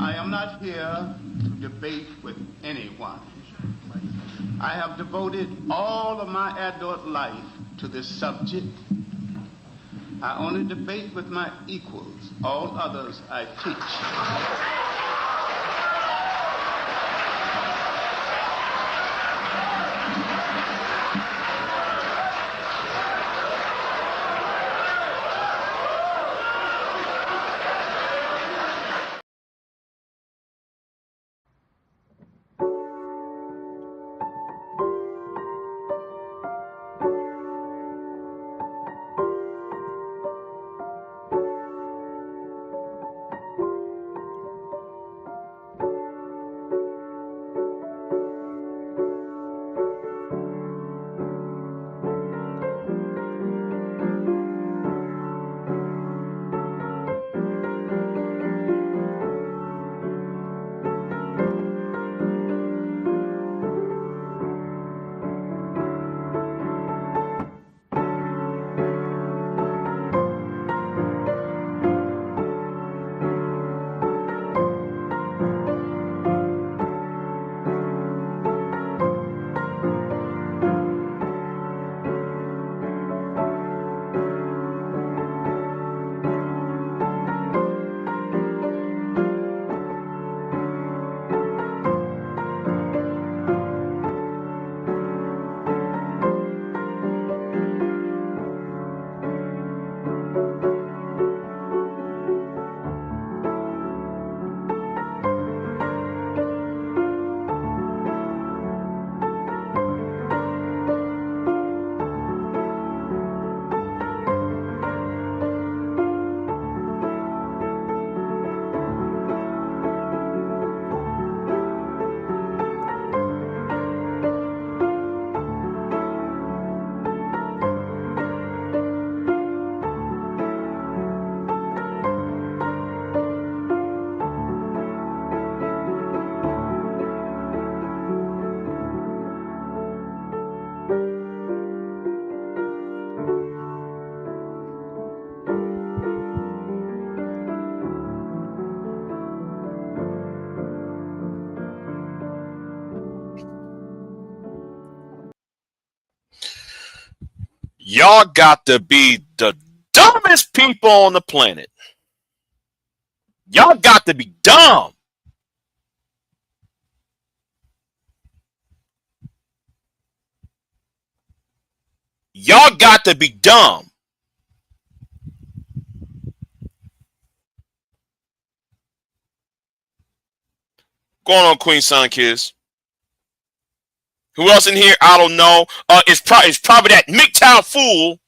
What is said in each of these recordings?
I am not here to debate with anyone. I have devoted all of my adult life to this subject. I only debate with my equals. All others I teach. Y'all got to be the dumbest people on the planet. Y'all got to be dumb. Y'all got to be dumb. Going on, Queen Sun Kiss. Who else in here? I don't know. It's probably that MGTOW fool.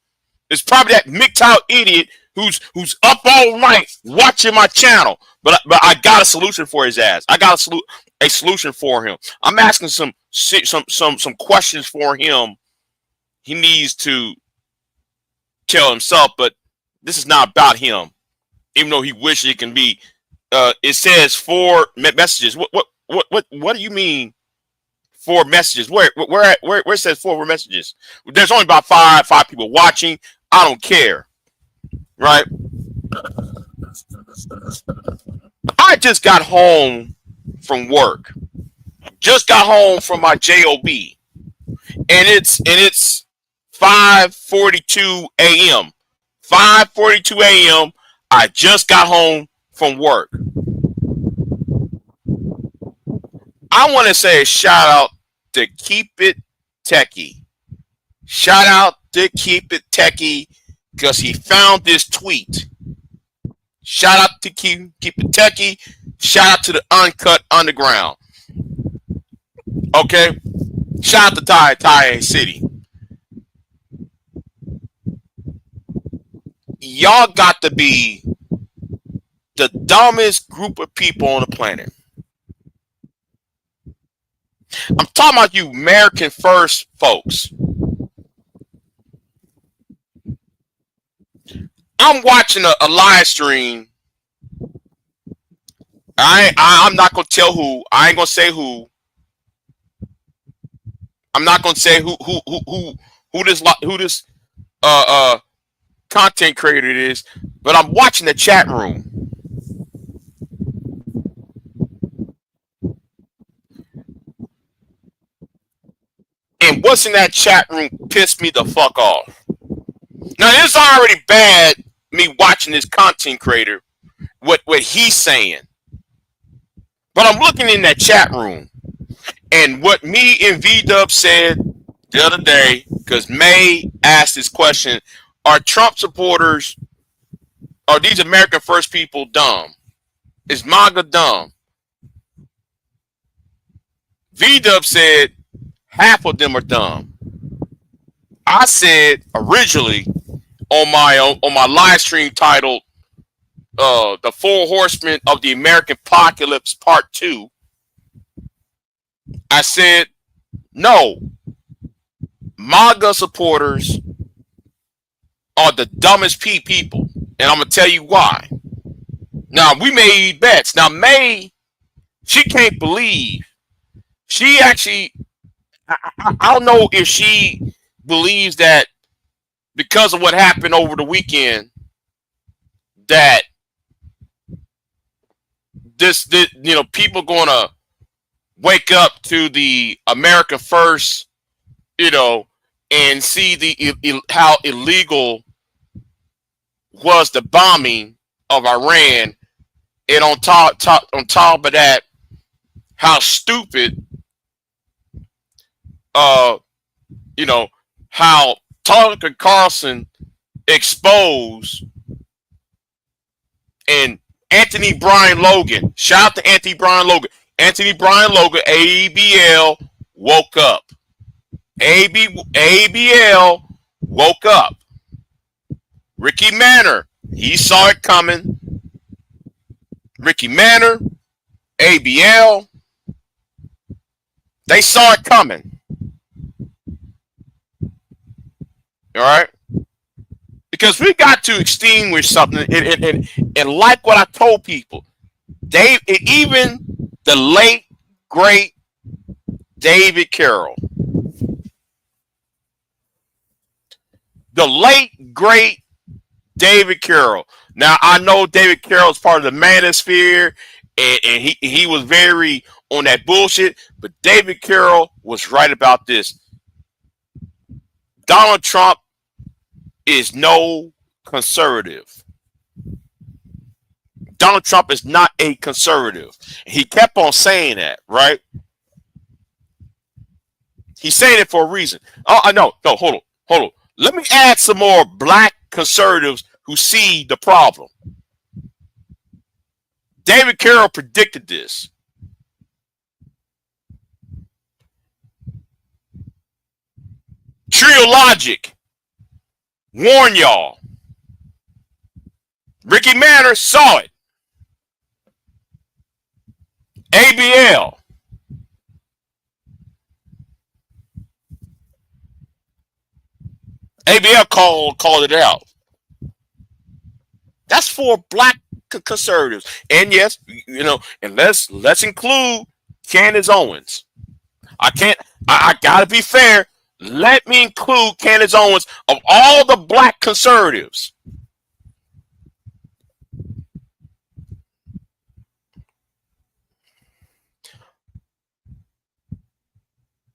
It's probably that MGTOW idiot who's up all night watching my channel. But I got a solution for his ass. I got a solution for him. I'm asking some questions for him. He needs to tell himself, but this is not about him. Even though he wishes it can be. It says 4 messages. What do you mean? 4 messages. Where it says 4 messages? There's only about five people watching. I don't care. Right? I just got home from work. Just got home from my job. And it's 5:42 a.m. 5:42 a.m. I just got home from work. I want to say a shout out to Keep It Techie. Shout out to Keep It Techie because he found this tweet. Shout out to Keep It Techie. Shout out to the Uncut Underground. Okay? Shout out to Ty City. Y'all got to be the dumbest group of people on the planet. I'm talking about you American First folks. I'm watching a live stream. I'm not gonna tell who. I ain't gonna say who. I'm not gonna say who this content creator is, but I'm watching the chat room. and what's in that chat room pissed me the fuck off. Now it's already bad me watching this content creator, what he's saying. But I'm looking in that chat room, and what me and V-Dub said the other day, because May asked this question, are Trump supporters, are these American First people dumb? Is MAGA dumb? V-Dub said half of them are dumb. I said originally on my live stream titled The Four Horsemen of the American Apocalypse Part 2, I said no, MAGA supporters are the dumbest people, and I'm gonna tell you why. Now we made bets. Now May, she can't believe. She actually, I don't know if she believes that because of what happened over the weekend, that this people gonna wake up to the America First, and see how illegal was the bombing of Iran, and on top of that, how stupid, how Tucker Carlson exposed, and Anthony Brian Logan. Shout out to Anthony Brian Logan. Anthony Brian Logan, ABL, woke up. ABL woke up. Ricky Manor, he saw it coming. Ricky Manor, ABL, they saw it coming. All right? Because we got to extinguish something. And like what I told people, even the late, great David Carroll. The late, great David Carroll. Now, I know David Carroll is part of the manosphere, and he was very on that bullshit, but David Carroll was right about this. Donald Trump is no conservative. Donald Trump is not a conservative. He kept on saying that, right? He's saying it for a reason. Oh, I know. No, hold on. Let me add some more black conservatives who see the problem. David Carroll predicted this. Trio Logic warn y'all. Ricky Manor saw it. ABL. ABL called it out. That's for black conservatives. And yes, and let's include Candace Owens. I gotta be fair. Let me include Candace Owens of all the black conservatives.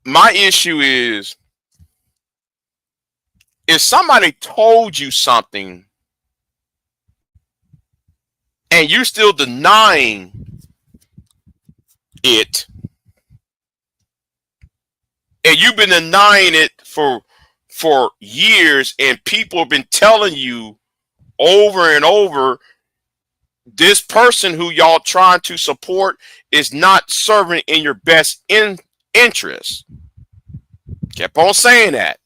My issue is, if somebody told you something and you're still denying it, and you've been denying it for years, and people have been telling you over and over, this person who y'all trying to support is not serving in your best interest. Kept on saying that.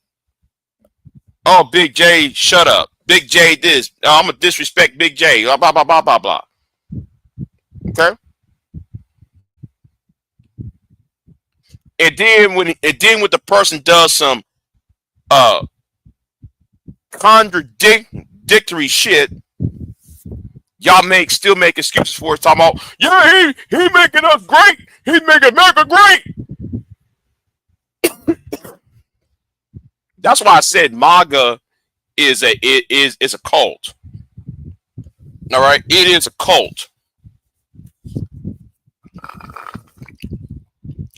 Oh, Big J, shut up. Big J this. Oh, I'm going to disrespect Big J. Blah, blah, blah, blah, blah, blah. Okay? And then when the person does some contradictory shit, y'all still make excuses for it. Talking about, yeah, he making us great. He's making America great. That's why I said MAGA is a cult. All right, it is a cult.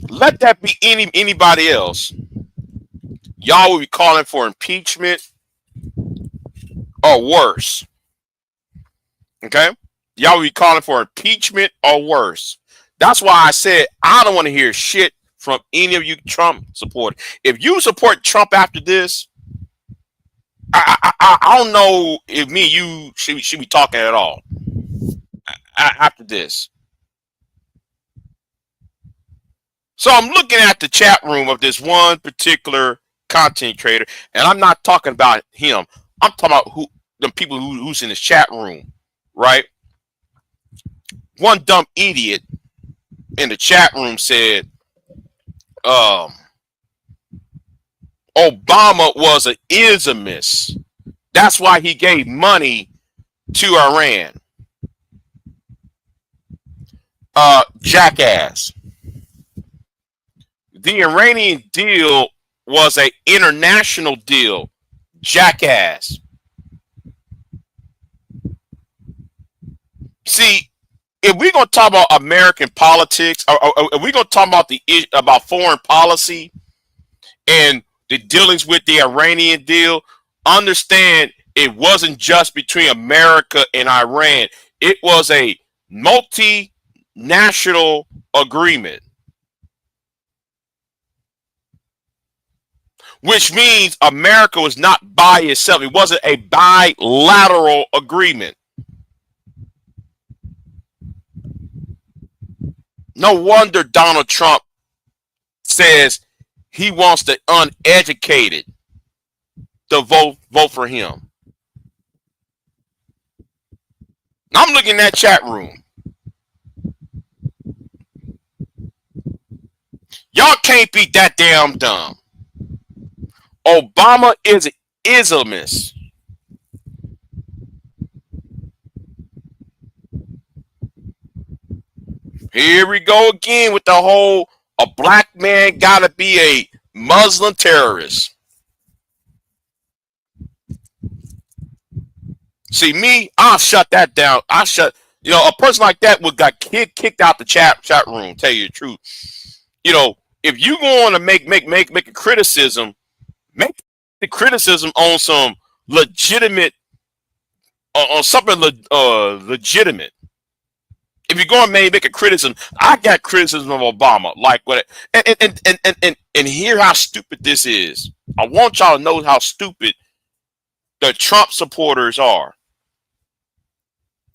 Let that be anybody else. y'all will be calling for impeachment or worse. Okay? Y'all will be calling for impeachment or worse. That's why I said I don't want to hear shit from any of you Trump supporters. If you support Trump after this, I don't know if me and you should be talking at all after this. So I'm looking at the chat room of this one particular content creator, and I'm not talking about him. I'm talking about the people who's in his chat room, right? One dumb idiot in the chat room said, Obama was an Islamist. That's why he gave money to Iran. Jackass. The Iranian deal was an international deal. Jackass. See, if we're gonna talk about American politics, or if we're gonna talk about foreign policy and the dealings with the Iranian deal, understand it wasn't just between America and Iran. It was a multinational agreement, which means America was not by itself. It wasn't a bilateral agreement. No wonder Donald Trump says he wants the uneducated to vote for him. I'm looking at that chat room. Y'all can't be that damn dumb. Obama is an Islamist. Here we go again with the whole a black man gotta be a Muslim terrorist. See me, I'll shut that down. A person like that would got kicked out the chat room. Tell you the truth. If you want to make a criticism, make the criticism on some legitimate, on something legitimate. If you're going to make a criticism, I got criticism of Obama. Like what? And hear how stupid this is. I want y'all to know how stupid the Trump supporters are.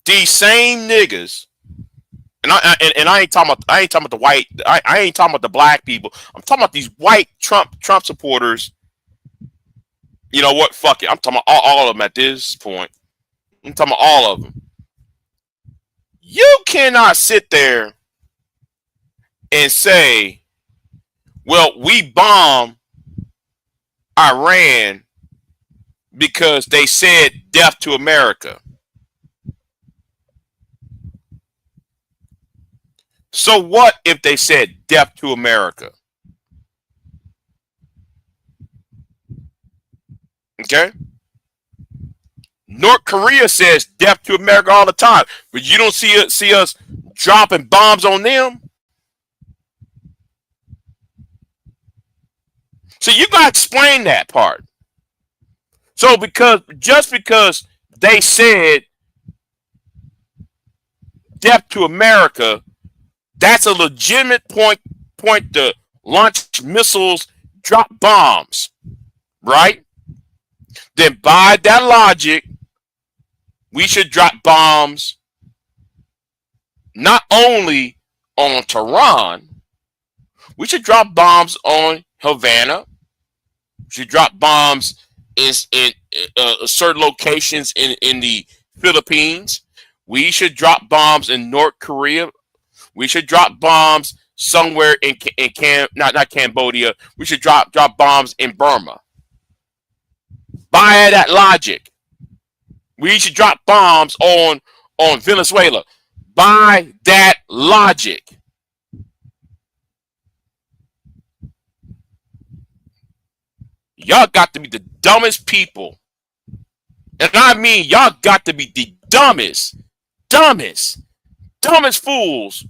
These same niggas, and I ain't talking about the white. I ain't talking about the black people. I'm talking about these white Trump supporters. You know what? Fuck it. I'm talking about all of them at this point. I'm talking about all of them. You cannot sit there and say, well, we bombed Iran because they said death to America. So what if they said death to America? Okay? North Korea says death to America all the time, but you don't see us dropping bombs on them. So you gotta explain that part. So just because they said death to America, that's a legitimate point to launch missiles, drop bombs, right? Then by that logic, we should drop bombs not only on Tehran, we should drop bombs on Havana. We should drop bombs in certain locations in the Philippines. We should drop bombs in North Korea. We should drop bombs somewhere in not Cambodia. We should drop bombs in Burma. By that logic, we should drop bombs on Venezuela. By that logic. Y'all got to be the dumbest people. And I mean, y'all got to be the dumbest fools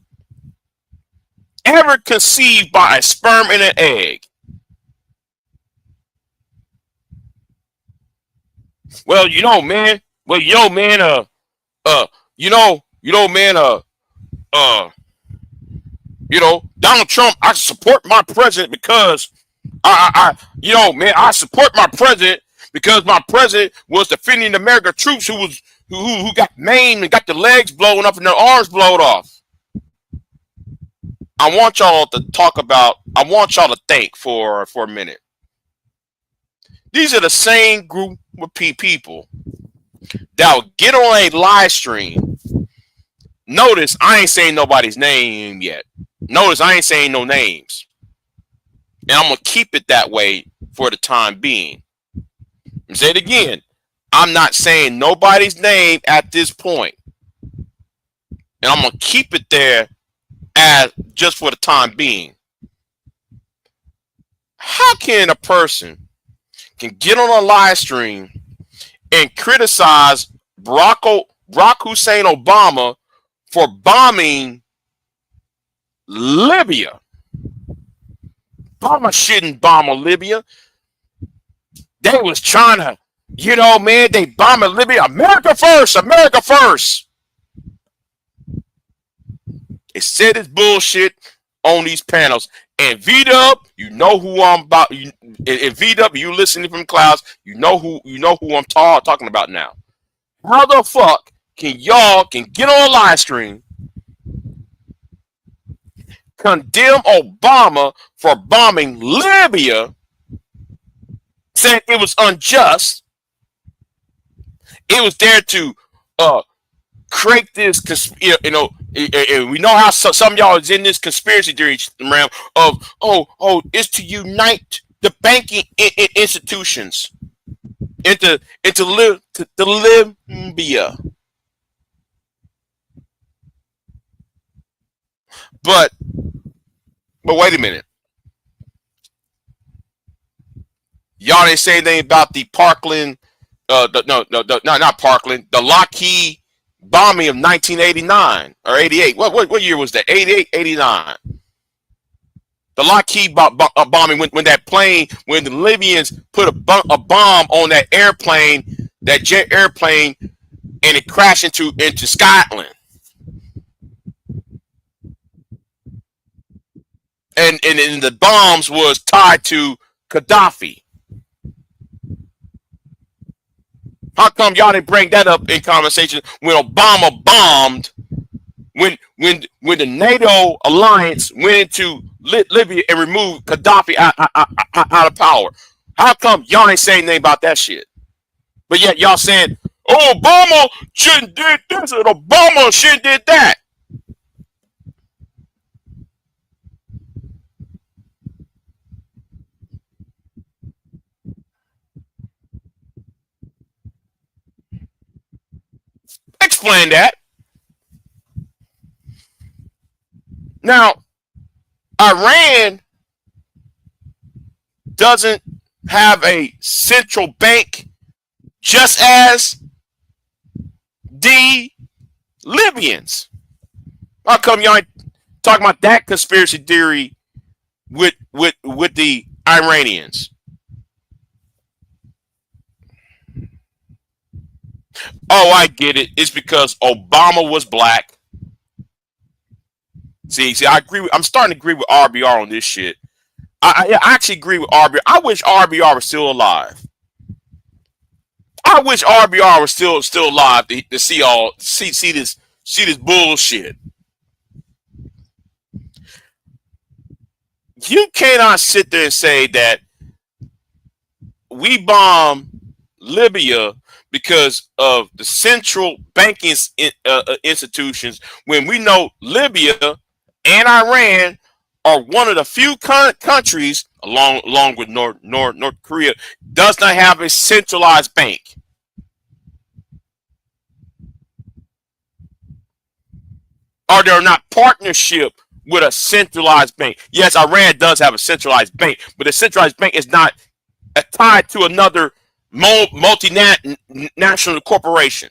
ever conceived by a sperm and an egg. Well, man. Well, man. Uh, man. Uh, Donald Trump. I support my president because man, I support my president because my president was defending American troops who got maimed and got their legs blown up and their arms blown off. I want y'all to think for a minute. These are the same group of people that will get on a live stream. Notice I ain't saying nobody's name yet. Notice I ain't saying no names. And I'm going to keep it that way for the time being. And say it again. I'm not saying nobody's name at this point. And I'm going to keep it there as just for the time being. How can a person can get on a live stream and criticize Barack Hussein Obama for bombing Libya? Obama shouldn't bomb Libya. They was trying to, man, they bombing Libya. America first, America first. They said it's bullshit on these panels. And V-Dub, you know who I'm about. And V-Dub, you listening from clouds, you know who I'm talking about now. How the fuck can y'all get on a live stream, condemn Obama for bombing Libya, saying it was unjust? It was there to create this, and we know how some of y'all is in this conspiracy theory realm of, it's to unite the banking institutions into Libya. But wait a minute. Y'all didn't say anything about the Parkland, not Parkland, the Lockheed bombing of 1989 or 88. What year was that? 88, 89. The Lockheed bombing when that plane, when the Libyans put a bomb on that airplane, that jet airplane, and it crashed into Scotland. And the bombs was tied to Gaddafi. How come y'all didn't bring that up in conversation when Obama bombed, when the NATO alliance went into Libya and removed Gaddafi out of power? How come y'all ain't saying anything about that shit? But yet y'all saying, Obama shouldn't did this and Obama shouldn't did that. Explain that. Now, Iran doesn't have a central bank, just as the Libyans. How come y'all ain't talking about that conspiracy theory with the Iranians? Oh, I get it. It's because Obama was black. See, I'm starting to agree with RBR on this shit. I actually agree with RBR. I wish RBR was still alive. I wish RBR was still alive to see this bullshit. You cannot sit there and say that we bomb Libya because of the central banking institutions when we know Libya and Iran are one of the few countries, along with North Korea, does not have a centralized bank. Or they're not partnership with a centralized bank. Yes, Iran does have a centralized bank, but a centralized bank is not tied to another multinational corporation.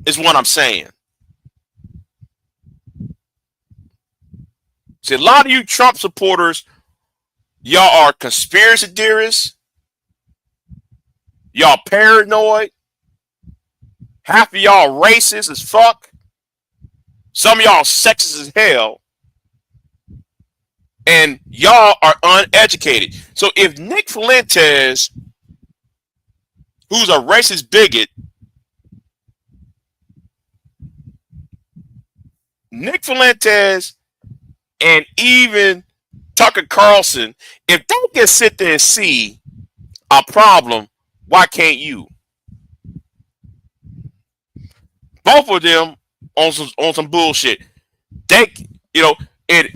Is what I'm saying. See, a lot of you Trump supporters, y'all are conspiracy theorists. Y'all paranoid. Half of y'all racist as fuck. Some of y'all sexist as hell. And y'all are uneducated. So if Nick Fuentes, who's a racist bigot, Nick Fuentes and even Tucker Carlson, if they can sit there and see a problem, why can't you? Both of them on some bullshit. They, you know, and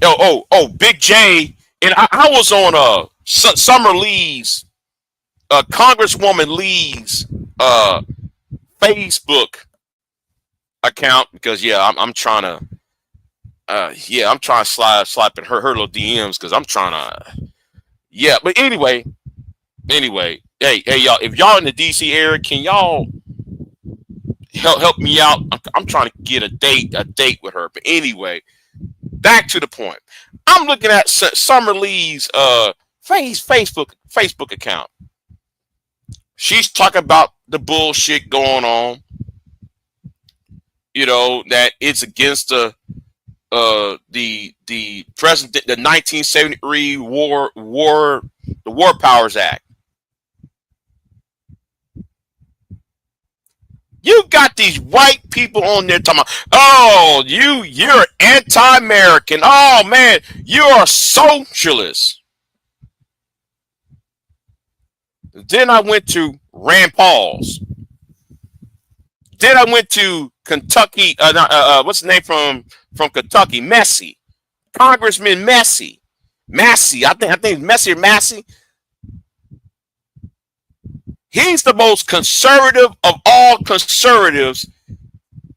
Big J, and I was on Summer Lee's, Congresswoman Lee's Facebook account because I'm trying to slap at her little DMs because I'm trying to but anyway, hey y'all, if y'all in the DC area, can y'all help me out? I'm trying to get a date with her. But anyway, back to the point. I'm looking at Summer Lee's Facebook account. She's talking about the bullshit going on. You know, that it's against the president, the 1973 the War Powers Act. You got these white people on there talking about, oh, you're anti-American. Oh man, you're a socialist. Then I went to Rand Paul's. Then I went to Kentucky. What's the name from Kentucky? Massey, Congressman Massey. I think it's Massey or Massey. He's the most conservative of all conservatives.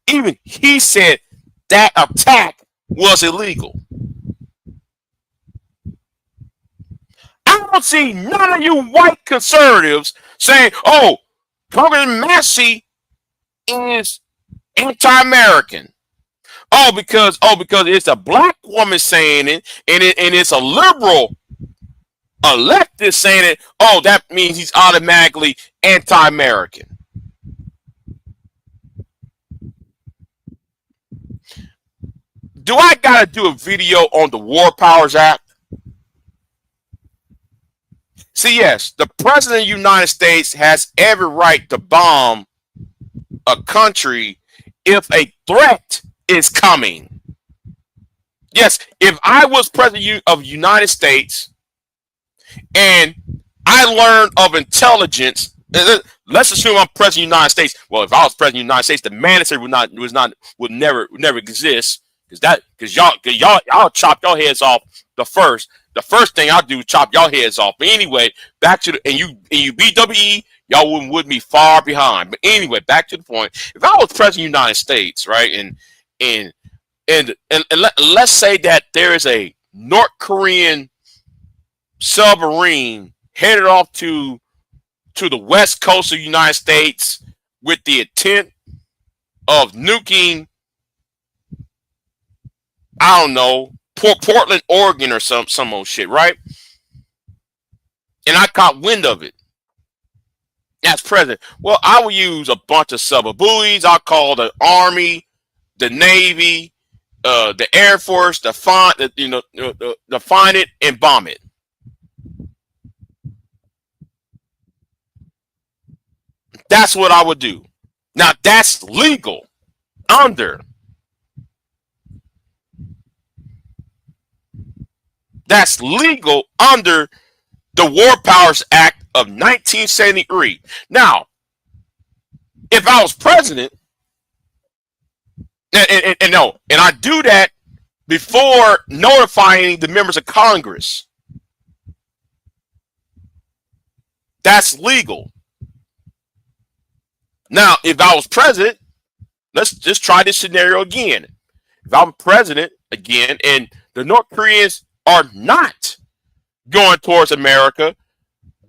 Even he said that attack was illegal. I don't see none of you white conservatives saying, "Oh, Congressman Massey is anti-American." Oh, because it's a black woman saying it, and it's a liberal, a leftist saying it. Oh, that means he's automatically anti-American. Do I gotta do a video on the War Powers Act? See, yes, the president of the United States has every right to bomb a country if a threat is coming. Yes, if I was president of the United States and I learned of intelligence, let's assume I'm president of the United States. Well, if I was president of the United States, the mandatory would never exist because y'all chop your heads off the first. The first thing I'll do is chop your heads off. But anyway, back to and you BWE, y'all would be far behind. But anyway, back to the point. If I was president of the United States, right, and let's say that there is a North Korean submarine headed off to the west coast of the United States with the intent of nuking, I don't know, Portland, Oregon, or some old shit, right? And I caught wind of it as president. Well, I will use a bunch of sub-buoys. I'll call the Army, the Navy, the Air Force to find it and bomb it. That's what I would do. Now that's legal under. That's legal under the War Powers Act of 1973. Now, if I was president, and I do that before notifying the members of Congress, that's legal. Now, if I was president, let's just try this scenario again. If I'm president again and the North Koreans are not going towards America,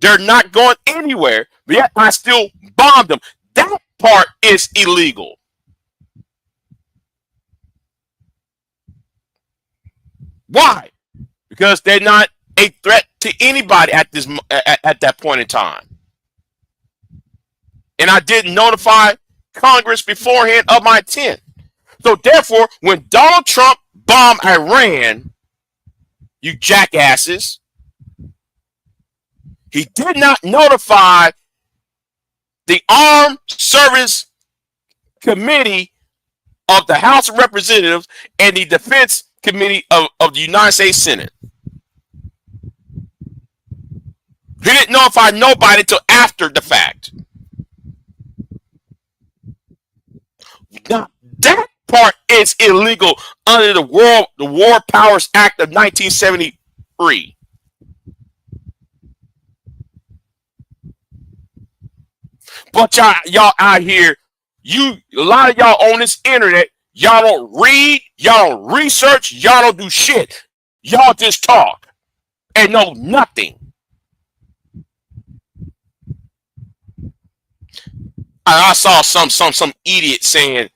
they're not going anywhere, but yet I still bombed them. That part is illegal. Why? Because they're not a threat to anybody at that point in time. and I didn't notify Congress beforehand of my intent. So therefore, when Donald Trump bombed Iran, you jackasses, he did not notify the Armed Service Committee of the House of Representatives and the Defense Committee of the United States Senate. He didn't notify nobody until after the fact. Now, that part is illegal under the War Powers Act of 1973. But y'all out here, a lot of y'all on this internet, y'all don't read, y'all don't research, y'all don't do shit. Y'all just talk and know nothing. I saw some idiot saying,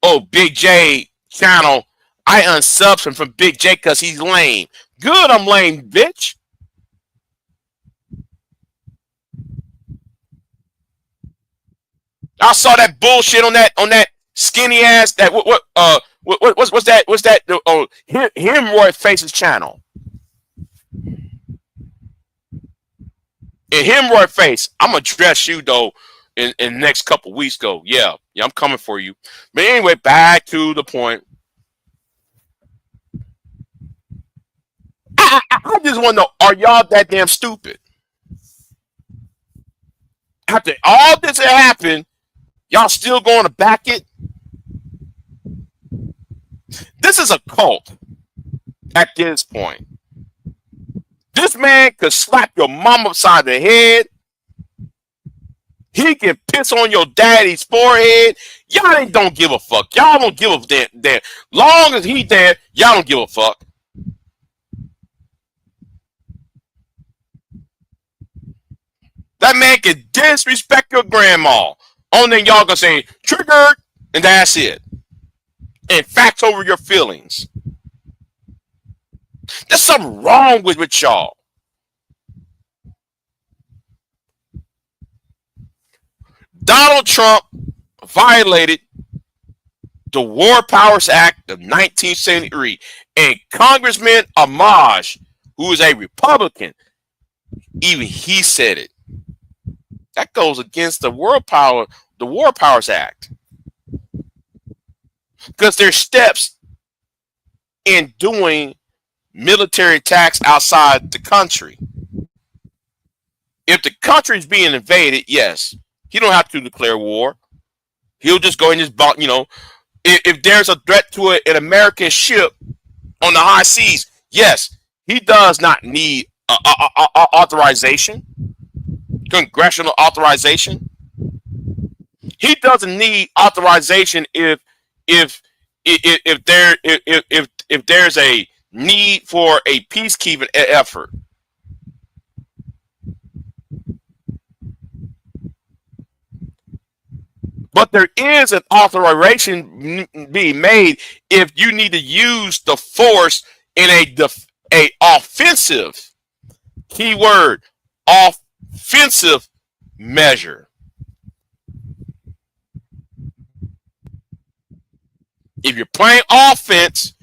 "Oh, Big J channel, I unsubs him from Big J because he's lame." Good, I'm lame, bitch. I saw that bullshit on that skinny ass what's that hemorrhoid faces channel. And hemorrhoid face, I'm gonna dress you though in the next couple weeks. Go, yeah, I'm coming for you. But anyway, back to the point. I just want to know, are y'all that damn stupid? After all this had happened, y'all still going to back it? This is a cult at this point. This man could slap your mom upside the head. He can piss on your daddy's forehead. Y'all don't give a fuck. Y'all don't give a damn. Long as he dead, y'all don't give a fuck. That man can disrespect your grandma. Only thing y'all gonna say, triggered, and that's it. And facts over your feelings. There's something wrong with y'all. Donald Trump violated the War Powers Act of 1973, and Congressman Amaj, who is a Republican, even he said it. That goes against the War Powers Act. Because there's steps in doing military attacks outside the country. If the country is being invaded, yes, he don't have to declare war. He'll just go and just, if there's a threat to an American ship on the high seas, yes, he does not need authorization, congressional authorization. He doesn't need authorization if there's a need for a peacekeeping effort. But there is an authorization being made if you need to use the force in a offensive, keyword, offensive measure. If you're playing offense,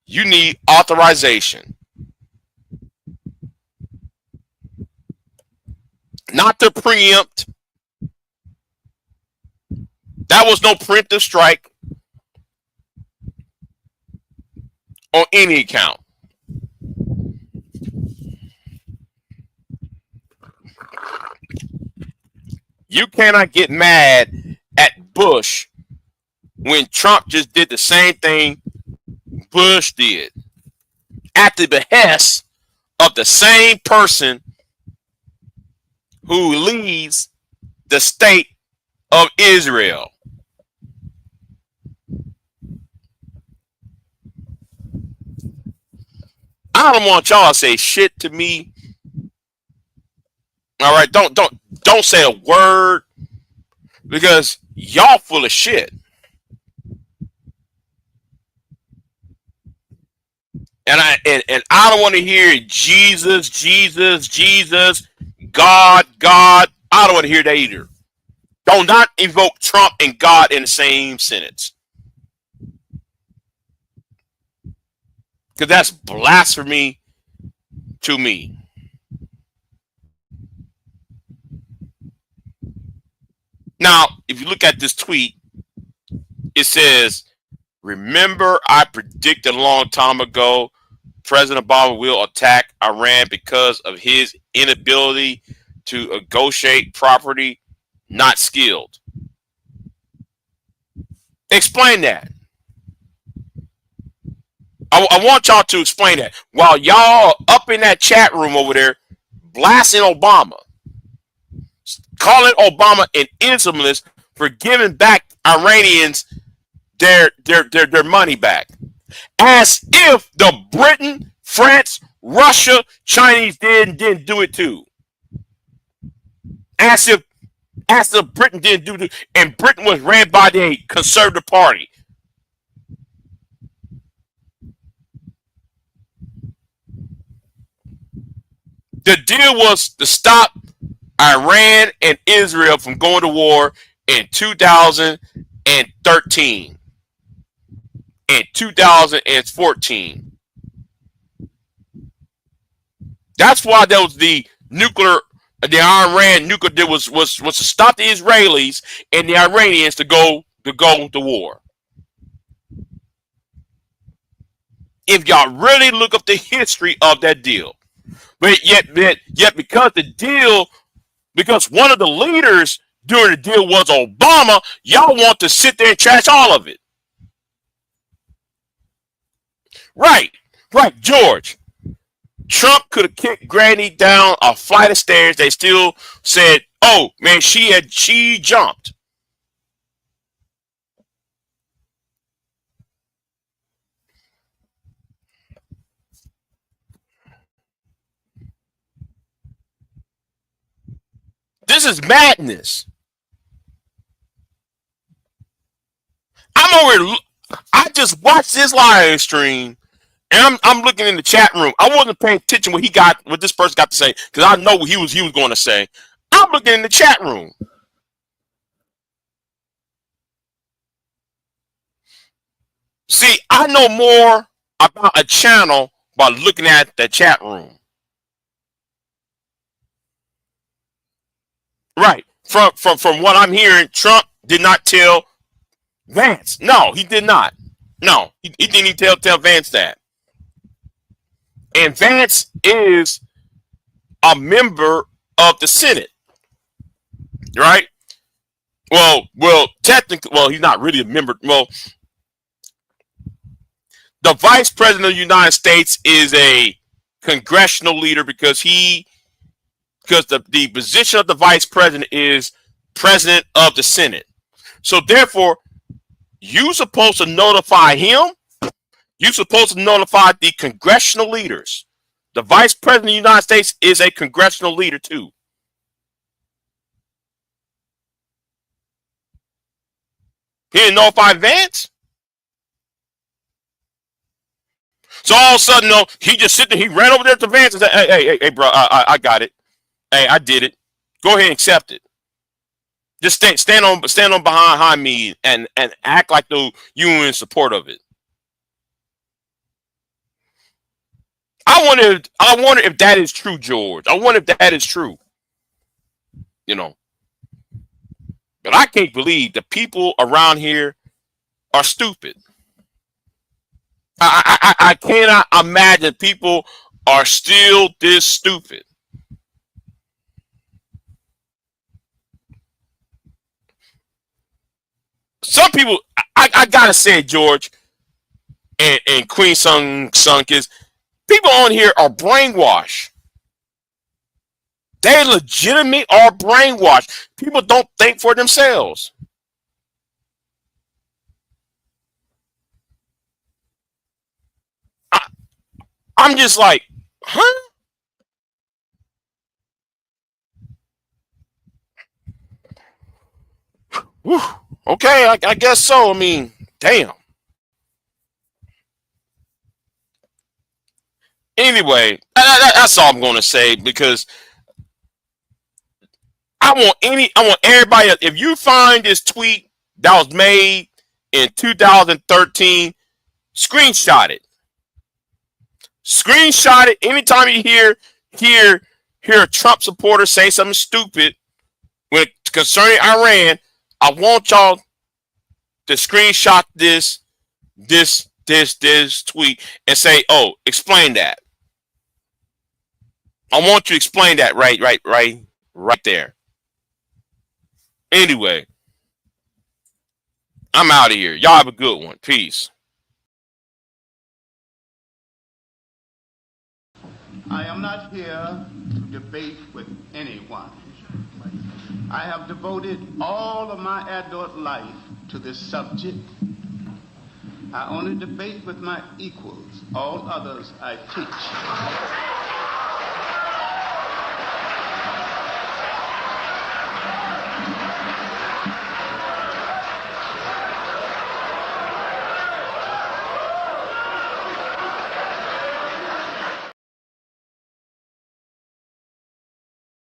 you need authorization. Not to preempt. That was no preemptive strike on any account. You cannot get mad at Bush when Trump just did the same thing Bush did at the behest of the same person who leads the state of Israel. I don't want y'all to say shit to me. All right, don't say a word because y'all full of shit. And I don't want to hear Jesus, Jesus, Jesus, God, God. I don't want to hear that either. Do not invoke Trump and God in the same sentence. Because that's blasphemy to me. Now, if you look at this tweet, it says, remember I predicted a long time ago President Obama will attack Iran because of his inability to negotiate properly, not skilled. Explain that. I want y'all to explain that. While y'all up in that chat room over there blasting Obama, calling Obama an Islamist for giving back Iranians their money back. As if the Britain, France, Russia, Chinese didn't do it too. As if Britain didn't do it, and Britain was ran by the Conservative Party. The deal was to stop Iran and Israel from going to war in 2013 and 2014. That's why there was the Iran nuclear deal was to stop the Israelis and the Iranians to go to war. If y'all really look up the history of that deal. But yet because one of the leaders during the deal was Obama, y'all want to sit there and trash all of it. Right, George. Trump could have kicked Granny down a flight of stairs. They still said, oh man, she jumped. This is madness. I just watched this live stream, and I'm looking in the chat room. I wasn't paying attention what this person got to say, because I know what he was going to say. I'm looking in the chat room. See, I know more about a channel by looking at the chat room. Right. From what I'm hearing, Trump did not tell Vance. No, he did not. No, he didn't even tell Vance that. And Vance is a member of the Senate. Right? Well, technically, he's not really a member. Well, the Vice President of the United States is a congressional leader because the position of the Vice President is President of the Senate. So therefore, you're supposed to notify him. You're supposed to notify the congressional leaders. The Vice President of the United States is a congressional leader too. He didn't notify Vance. So all of a sudden, no, he just sitting there, he ran over there to Vance and said, hey, bro, I got it. Hey, I did it. Go ahead and accept it. Just stand on behind me and act like you in support of it. I wonder if that is true, George. I wonder if that is true. But I can't believe the people around here are stupid. I cannot imagine people are still this stupid. Some people, I gotta say, George and Queen Sung is, people on here are brainwashed. They legitimately are brainwashed. People don't think for themselves. I'm just like, huh? Whew. Okay, I guess so. I mean, damn. Anyway, that's all I'm going to say, because I want everybody else, if you find this tweet that was made in 2013, screenshot it. Screenshot it. Anytime you hear a Trump supporter say something stupid when concerning Iran, I want y'all to screenshot this tweet and say, "Oh, explain that." I want you to explain that right there. Anyway, I'm out of here. Y'all have a good one. Peace. I am not here to debate with anyone. I have devoted all of my adult life to this subject. I only debate with my equals. All others I teach.